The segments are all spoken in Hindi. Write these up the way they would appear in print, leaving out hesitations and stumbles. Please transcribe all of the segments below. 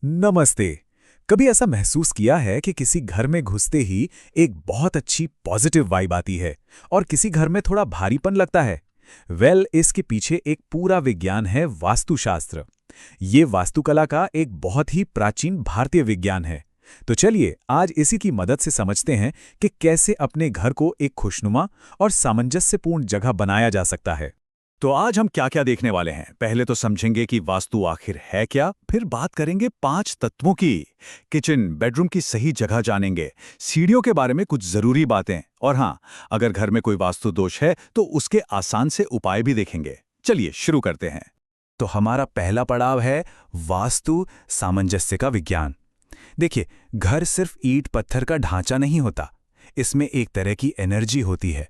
नमस्ते। कभी ऐसा महसूस किया है कि किसी घर में घुसते ही एक बहुत अच्छी पॉजिटिव वाइब आती है और किसी घर में थोड़ा भारीपन लगता है? इसके पीछे एक पूरा विज्ञान है, वास्तुशास्त्र। ये वास्तुकला का एक बहुत ही प्राचीन भारतीय विज्ञान है। तो चलिए आज इसी की मदद से समझते हैं कि कैसे अपने घर को एक खुशनुमा और सामंजस्यपूर्ण जगह बनाया जा सकता है। तो आज हम क्या क्या देखने वाले हैं? पहले तो समझेंगे कि वास्तु आखिर है क्या, फिर बात करेंगे 5 तत्वों की, किचन बेडरूम की सही जगह जानेंगे, सीढ़ियों के बारे में कुछ जरूरी बातें, और हाँ, अगर घर में कोई वास्तु दोष है तो उसके आसान से उपाय भी देखेंगे। चलिए शुरू करते हैं। तो हमारा पहला पड़ाव है वास्तु सामंजस्य का विज्ञान। देखिए, घर सिर्फ ईंट पत्थर का ढांचा नहीं होता, इसमें एक तरह की एनर्जी होती है।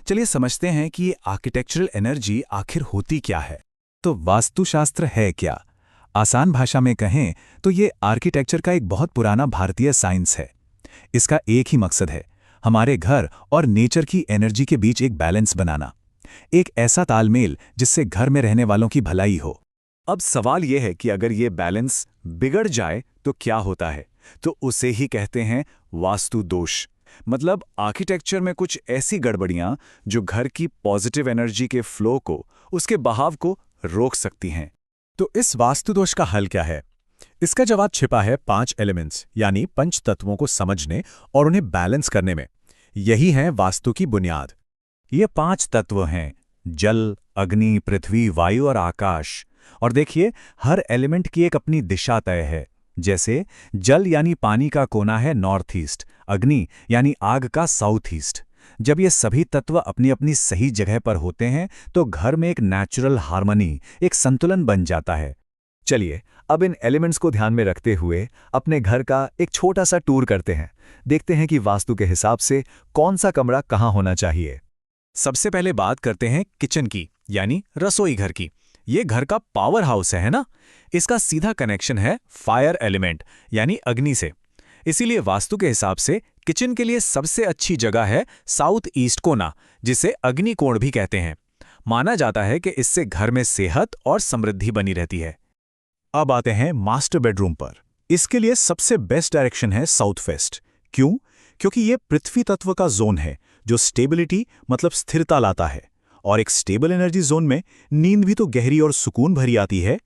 चलिए समझते हैं कि ये आर्किटेक्चरल एनर्जी आखिर होती क्या है। तो वास्तुशास्त्र है क्या? आसान भाषा में कहें तो ये आर्किटेक्चर का एक बहुत पुराना भारतीय साइंस है। इसका एक ही मकसद है, हमारे घर और नेचर की एनर्जी के बीच एक बैलेंस बनाना, एक ऐसा तालमेल जिससे घर में रहने वालों की भलाई हो। अब सवाल यह है कि अगर ये बैलेंस बिगड़ जाए तो क्या होता है? तो उसे ही कहते हैं वास्तु दोष। मतलब आर्किटेक्चर में कुछ ऐसी गड़बड़ियां जो घर की पॉजिटिव एनर्जी के फ्लो को, उसके बहाव को रोक सकती हैं। तो इस वास्तु दोष का हल क्या है? इसका जवाब छिपा है 5 एलिमेंट्स यानी पंच तत्वों को समझने और उन्हें बैलेंस करने में। यही है वास्तु की बुनियाद। ये 5 तत्व हैं: जल, अग्नि, पृथ्वी, वायु और आकाश। और देखिए, हर एलिमेंट की एक अपनी दिशा तय है। जैसे जल यानी पानी का कोना है नॉर्थ ईस्ट, अग्नि यानी आग का साउथ ईस्ट। जब ये सभी तत्व अपनी अपनी सही जगह पर होते हैं तो घर में एक नेचुरल हार्मनी, एक संतुलन बन जाता है। चलिए अब इन एलिमेंट्स को ध्यान में रखते हुए अपने घर का एक छोटा सा टूर करते हैं। देखते हैं कि वास्तु के हिसाब से कौन सा कमरा कहाँ होना चाहिए। सबसे पहले बात करते हैं किचन की, यानी रसोई घर की। ये घर का पावर हाउस है ना? इसका सीधा कनेक्शन है फायर एलिमेंट यानी अग्नि से। इसीलिए वास्तु के हिसाब से किचन के लिए सबसे अच्छी जगह है साउथ ईस्ट कोना, जिसे अग्नि कोण भी कहते हैं। माना जाता है कि इससे घर में सेहत और समृद्धि बनी रहती है। अब आते हैं मास्टर बेडरूम पर। इसके लिए सबसे बेस्ट डायरेक्शन है साउथ वेस्ट। क्यों? क्योंकि ये पृथ्वी तत्व का जोन है जो स्टेबिलिटी मतलब स्थिरता लाता है। और एक स्टेबल एनर्जी जोन में नींद भी तो गहरी और सुकून भरी आती है।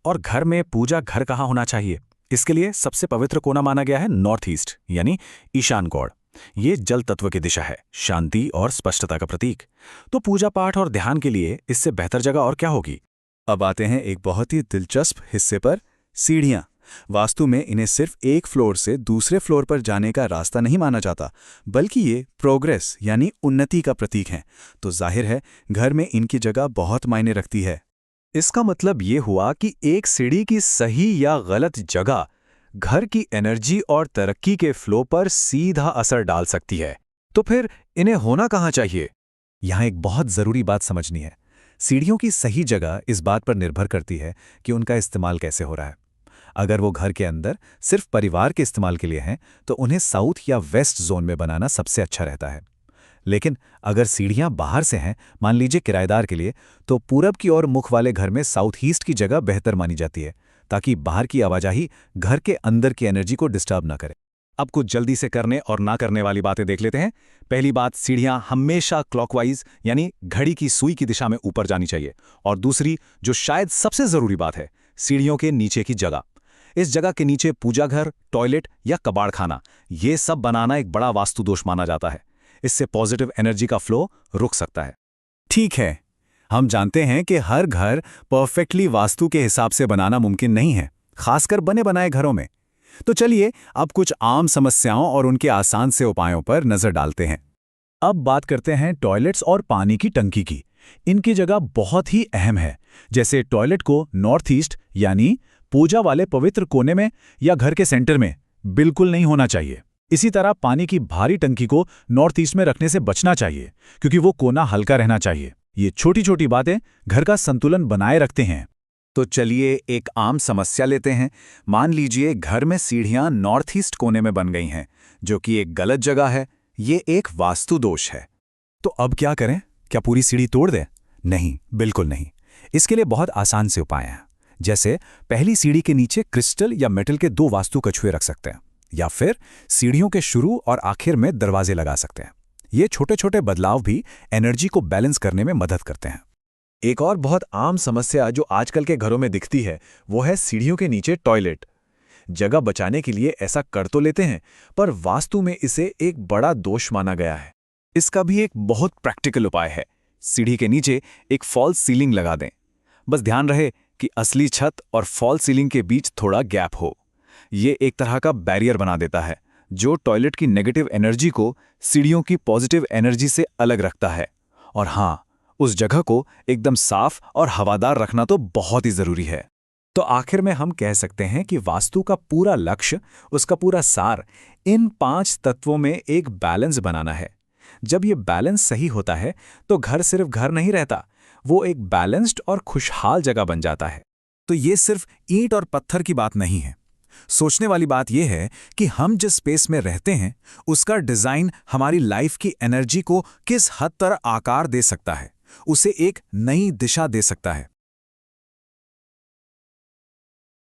और घर में पूजा घर कहाँ होना चाहिए? इसके लिए सबसे पवित्र कोना माना गया है नॉर्थ ईस्ट यानी ईशान कोण। ये जल तत्व की दिशा है, शांति और स्पष्टता का प्रतीक। तो पूजा पाठ और ध्यान के लिए इससे बेहतर जगह और क्या होगी? अब आते हैं एक बहुत ही दिलचस्प हिस्से पर, सीढ़ियां। वास्तु में इन्हें सिर्फ एक फ्लोर से दूसरे फ्लोर पर जाने का रास्ता नहीं माना जाता, बल्कि ये प्रोग्रेस यानी उन्नति का प्रतीक हैं। तो जाहिर है घर में इनकी जगह बहुत मायने रखती है। इसका मतलब ये हुआ कि एक सीढ़ी की सही या गलत जगह घर की एनर्जी और तरक्की के फ्लो पर सीधा असर डाल सकती है। तो फिर इन्हें होना कहाँ चाहिए? यहाँ एक बहुत ज़रूरी बात समझनी है। सीढ़ियों की सही जगह इस बात पर निर्भर करती है कि उनका इस्तेमाल कैसे हो रहा है। अगर वो घर के अंदर सिर्फ परिवार के इस्तेमाल के लिए हैं तो उन्हें साउथ या वेस्ट जोन में बनाना सबसे अच्छा रहता है। लेकिन अगर सीढ़ियां बाहर से हैं, मान लीजिए किराएदार के लिए, तो पूरब की ओर मुख वाले घर में साउथ ईस्ट की जगह बेहतर मानी जाती है, ताकि बाहर की आवाजाही घर के अंदर की एनर्जी को डिस्टर्ब ना करे। अब कुछ जल्दी से करने और ना करने वाली बातें देख लेते हैं। पहली बात, सीढ़ियां हमेशा क्लॉकवाइज यानी घड़ी की सुई की दिशा में ऊपर जानी चाहिए। और दूसरी, जो शायद सबसे जरूरी बात है, सीढ़ियों के नीचे की जगह। इस जगह के नीचे पूजा घर, टॉयलेट या कबाड़ खाना, ये सब बनाना एक बड़ा वास्तु दोष माना जाता है। इससे पॉजिटिव एनर्जी का फ्लो रुक सकता है। ठीक है, हम जानते हैं कि हर घर परफेक्टली वास्तु के हिसाब से बनाना मुमकिन नहीं है, खासकर बने बनाए घरों में। तो चलिए अब कुछ आम समस्याओं और उनके आसान से उपायों पर नजर डालते हैं। अब बात करते हैं टॉयलेट्स और पानी की टंकी की। इनकी जगह बहुत ही अहम है। जैसे टॉयलेट को नॉर्थ ईस्ट यानी पूजा वाले पवित्र कोने में या घर के सेंटर में बिल्कुल नहीं होना चाहिए। इसी तरह पानी की भारी टंकी को नॉर्थ ईस्ट में रखने से बचना चाहिए, क्योंकि वो कोना हल्का रहना चाहिए। ये छोटी छोटी बातें घर का संतुलन बनाए रखते हैं। तो चलिए एक आम समस्या लेते हैं। मान लीजिए घर में सीढ़ियां नॉर्थ ईस्ट कोने में बन गई हैं, जो कि एक गलत जगह है। ये एक वास्तु दोष है। तो अब क्या करें? क्या पूरी सीढ़ी तोड़ दें? नहीं, बिल्कुल नहीं। इसके लिए बहुत आसान से उपाय हैं। जैसे पहली सीढ़ी के नीचे क्रिस्टल या मेटल के 2 वास्तु कछुए रख सकते हैं, या फिर सीढ़ियों के शुरू और आखिर में दरवाजे लगा सकते हैं। ये छोटे छोटे बदलाव भी एनर्जी को बैलेंस करने में मदद करते हैं। एक और बहुत आम समस्या जो आजकल के घरों में दिखती है वो है सीढ़ियों के नीचे टॉयलेट। जगह बचाने के लिए ऐसा कर तो लेते हैं, पर वास्तु में इसे एक बड़ा दोष माना गया है। इसका भी एक बहुत प्रैक्टिकल उपाय है। सीढ़ी के नीचे एक फॉल्स सीलिंग लगा दें। बस ध्यान रहे कि असली छत और फॉल्स सीलिंग के बीच थोड़ा गैप हो। ये एक तरह का बैरियर बना देता है जो टॉयलेट की नेगेटिव एनर्जी को सीढ़ियों की पॉजिटिव एनर्जी से अलग रखता है। और हाँ, उस जगह को एकदम साफ और हवादार रखना तो बहुत ही जरूरी है। तो आखिर में हम कह सकते हैं कि वास्तु का पूरा लक्ष्य, उसका पूरा सार इन 5 तत्वों में एक बैलेंस बनाना है। जब ये बैलेंस सही होता है तो घर सिर्फ घर नहीं रहता, वो एक बैलेंस्ड और खुशहाल जगह बन जाता है। तो ये सिर्फ ईंट और पत्थर की बात नहीं है। सोचने वाली बात यह है कि हम जिस स्पेस में रहते हैं उसका डिजाइन हमारी लाइफ की एनर्जी को किस हद तक आकार दे सकता है, उसे एक नई दिशा दे सकता है।